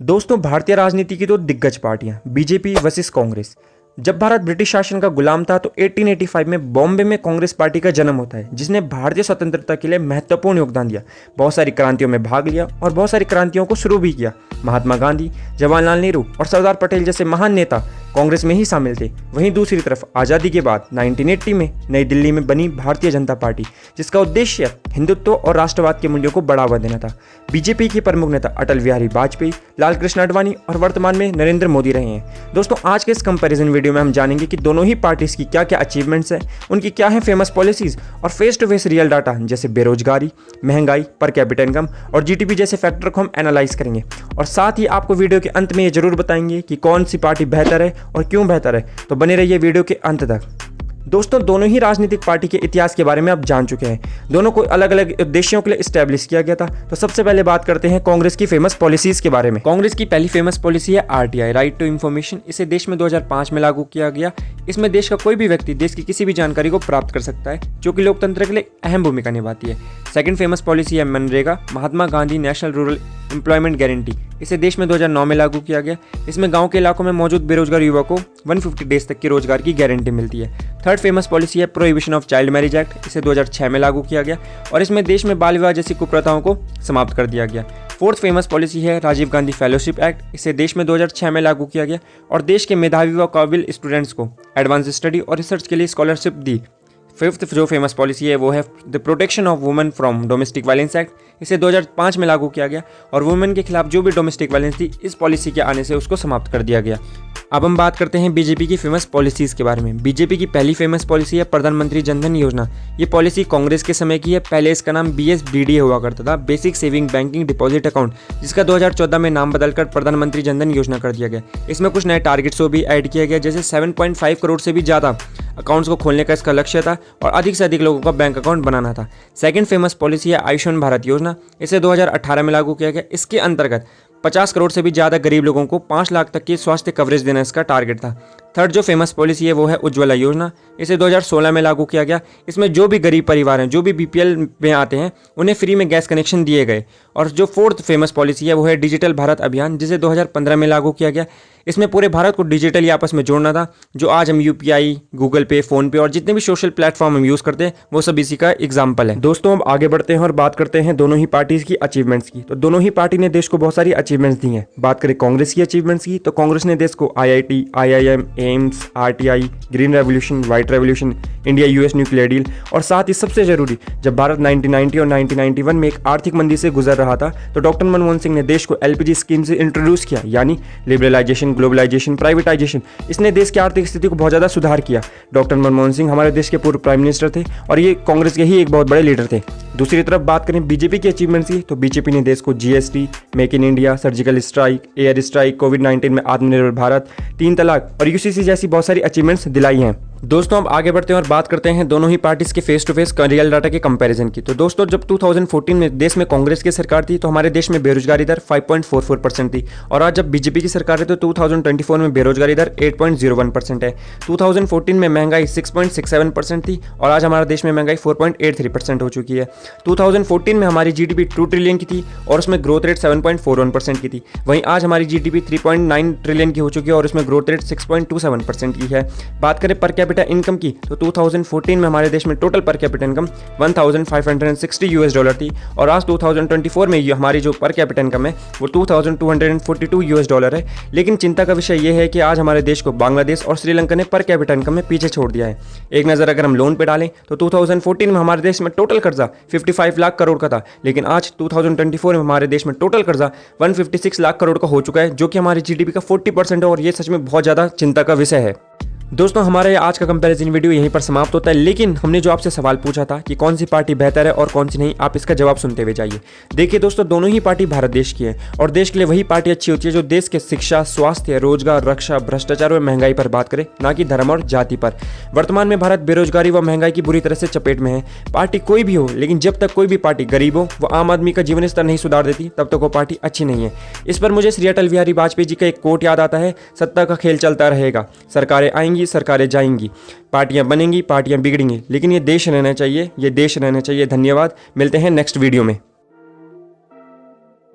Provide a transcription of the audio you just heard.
दोस्तों, भारतीय राजनीति की दो दिग्गज पार्टियां बीजेपी वर्सेस कांग्रेस। जब भारत ब्रिटिश शासन का गुलाम था तो 1885 में बॉम्बे में कांग्रेस पार्टी का जन्म होता है, जिसने भारतीय स्वतंत्रता के लिए महत्वपूर्ण योगदान दिया। बहुत सारी क्रांतियों में भाग लिया और बहुत सारी क्रांतियों को शुरू भी किया। महात्मा गांधी, जवाहरलाल नेहरू और सरदार पटेल जैसे महान नेता कांग्रेस में ही शामिल थे। वहीं दूसरी तरफ आज़ादी के बाद 1980 में नई दिल्ली में बनी भारतीय जनता पार्टी, जिसका उद्देश्य हिंदुत्व और राष्ट्रवाद के मूल्यों को बढ़ावा देना था। बीजेपी के प्रमुख नेता अटल बिहारी वाजपेयी, लाल कृष्ण आडवाणी और वर्तमान में नरेंद्र मोदी रहे हैं। दोस्तों, आज के इस कंपैरिजन वीडियो में हम जानेंगे कि दोनों ही पार्टीज की क्या क्या अचीवमेंट्स हैं, उनकी क्या है फेमस पॉलिसीज और face to face real data जैसे बेरोजगारी, महंगाई, पर कैपिटा इनकम और जीडीपी जैसे फैक्टर को हम एनालाइज करेंगे। और साथ ही आपको वीडियो के अंत में ये जरूर बताएंगे कि कौन सी पार्टी बेहतर है और क्यों बेहतर है। तो बने रहिए वीडियो के अंत तक। दोस्तों, दोनों ही राजनीतिक पार्टी के इतिहास के बारे में आप जान चुके हैं। दोनों को अलग अलग उद्देश्यों के लिए एस्टैब्लिश किया गया था। तो सबसे पहले बात करते हैं कांग्रेस की फेमस पॉलिसीज के बारे में। कांग्रेस की पहली फेमस पॉलिसी है आरटीआई, राइट टू इंफॉर्मेशन। इसे देश में 2005 में लागू किया गया। इसमें देश का कोई भी व्यक्ति देश की किसी भी जानकारी को प्राप्त कर सकता है, जो कि लोकतंत्र के लिए अहम भूमिका निभाती है। सेकंड फेमस पॉलिसी है मनरेगा, Mahatma Gandhi national rural employment guarantee. इसे देश में 2009 में लागू किया गया। इसमें गांव के इलाकों में मौजूद बेरोजगार युवा को 150 डेज तक के रोजगार की गारंटी मिलती है। थर्ड फेमस पॉलिसी है prohibition of child marriage act. इसे 2006 में लागू किया गया और इसमें देश में बाल विवाह जैसी कुप्रथाओं को समाप्त कर दिया गया। फोर्थ फेमस पॉलिसी है राजीव गांधी फेलोशिप एक्ट। इसे देश में 2006 में लागू किया गया और देश के मेधावी व काबिल स्टूडेंट्स को एडवांस स्टडी और रिसर्च के लिए स्कॉलरशिप दी। फिफ्थ जो फेमस पॉलिसी है वो है the protection of women from domestic violence act. इसे 2005 में लागू किया गया और वुमेन के खिलाफ जो भी डोमेस्टिक वायलेंस थी, इस पॉलिसी के आने से उसको समाप्त कर दिया गया। अब हम बात करते हैं बीजेपी की फेमस पॉलिसीज के बारे में। बीजेपी की पहली फेमस पॉलिसी है प्रधानमंत्री जनधन योजना। ये पॉलिसी कांग्रेस के समय की है। पहले इसका नाम BSBD हुआ करता था, basic saving banking deposit account, जिसका 2014 में नाम बदलकर प्रधानमंत्री जनधन योजना कर दिया गया। इसमें कुछ नए टारगेट्स को भी ऐड किया गया, जैसे 7.5 करोड़ से भी ज़्यादा अकाउंट्स को खोलने का इसका लक्ष्य था और अधिक से अधिक लोगों का बैंक अकाउंट बनाना था। सेकंड फेमस पॉलिसी है आयुष्मान भारत योजना। इसे 2018 में लागू किया गया। इसके अंतर्गत 50 करोड़ से भी ज़्यादा गरीब लोगों को 5 लाख तक की स्वास्थ्य कवरेज देना इसका टारगेट था। थर्ड जो फेमस पॉलिसी है वो है उज्ज्वला योजना। इसे 2016 में लागू किया गया। इसमें जो भी गरीब परिवार हैं, जो भी BPL में आते हैं, उन्हें फ्री में गैस कनेक्शन दिए गए। और जो फोर्थ फेमस पॉलिसी है वो है डिजिटल भारत अभियान, जिसे 2015 में लागू किया गया। इसमें पूरे भारत को डिजिटली आपस में जोड़ना था। जो आज हम UPI, गूगल पे, फोन पे और जितने भी सोशल प्लेटफॉर्म हम यूज़ करते हैं, वो सब इसी का एग्जाम्पल है। दोस्तों, अब आगे बढ़ते हैं और बात करते हैं दोनों ही पार्टीज की अचीवमेंट्स की। तो दोनों ही पार्टी ने देश को बहुत सारी अचीवमेंट्स दी हैं। बात करें कांग्रेस की अचीवमेंट्स की, तो कांग्रेस ने देश को IIT, IIM, AIIMS, RTI, green revolution, white revolution, India US nuclear deal और साथ ही सबसे जरूरी, जब भारत 1990 और 1991 में एक आर्थिक मंदी से गुजर रहा था, तो डॉक्टर मनमोहन सिंह ने देश को LPG स्कीम से इंट्रोड्यूस किया, यानी लिबरलाइजेशन, ग्लोबलाइजेशन, प्राइवेटाइजेशन। इसने देश की आर्थिक स्थिति को बहुत ज़्यादा सुधार किया। डॉक्टर मनमोहन सिंह हमारे देश के पूर्व प्राइम मिनिस्टर थे और ये कांग्रेस के ही एक बहुत बड़े लीडर थे। दूसरी तरफ बात करें बीजेपी की अचीवमेंट्स की, तो बीजेपी ने देश को GST, make in India, surgical strike, air strike, कोविड-19 में आत्मनिर्भर भारत, 3 तलाक और UCC जैसी बहुत सारी अचीवमेंट्स दिलाई हैं। दोस्तों, अब आगे बढ़ते हैं और बात करते हैं दोनों ही पार्टीज के face to face real data के कंपैरिजन की। तो दोस्तों, जब 2014 में देश में कांग्रेस की सरकार थी तो हमारे देश में बेरोजगारी दर 5.44% थी और आज जब बीजेपी की सरकार है तो 2024 में बेरोजगारी दर 8.01% है। 2014 में महंगाई 6.67% थी और आज हमारे देश में महंगाई 4.83% हो चुकी है। 2014 में हमारी GDP 2 ट्रिलियन की थी और उसमें ग्रोथ रेट 7.41% की थी। वहीं आज हमारी GDP 3.9 ट्रिलियन की हो चुकी है और उसमें ग्रोथ रेट 6.27% की है। बात करें पर कैपिटा इनकम की, तो 2014 में हमारे देश में टोटल पर कैपिटा इनकम $1,560 थी और आज 2024 में हमारी जो पर कैपिटा इनकम है वो $2,242 है। लेकिन चिंता का विषय ये है कि आज हमारे देश को बांग्लादेश और श्रीलंका ने पर कैपिटा इनकम में पीछे छोड़ दिया है। एक नज़र अगर हम लोन पे डालें तो 2014 में हमारे देश में टोटल कर्जा 55 लाख करोड़ का था, लेकिन आज 2024 में हमारे देश में टोटल कर्जा 156 लाख करोड़ का हो चुका है, जो कि हमारी GDP का 40% है और ये सच में बहुत ज़्यादा चिंता का विषय है। दोस्तों, हमारा ये आज का कंपैरिजन वीडियो यहीं पर समाप्त होता है, लेकिन हमने जो आपसे सवाल पूछा था कि कौन सी पार्टी बेहतर है और कौन सी नहीं, आप इसका जवाब सुनते हुए जाइए। देखिए दोस्तों, दोनों ही पार्टी भारत देश की है और देश के लिए वही पार्टी अच्छी होती है जो देश के शिक्षा, स्वास्थ्य, रोजगार, रक्षा, भ्रष्टाचार और महंगाई पर बात करे, ना कि धर्म और जाति पर। वर्तमान में भारत बेरोजगारी व महंगाई की बुरी तरह से चपेट में है। पार्टी कोई भी हो, लेकिन जब तक कोई भी पार्टी गरीबों व आम आदमी का जीवन स्तर नहीं सुधार देती, तब तक वो पार्टी अच्छी नहीं है। इस पर मुझे श्री अटल बिहारी वाजपेयी जी का एक कोट याद आता है, सत्ता का खेल चलता रहेगा, सरकारें आएंगी, सरकारें जाएंगी, पार्टियां बनेंगी, पार्टियां बिगड़ेंगी, लेकिन ये देश रहना चाहिए, ये देश रहना चाहिए। धन्यवाद, मिलते हैं नेक्स्ट वीडियो में।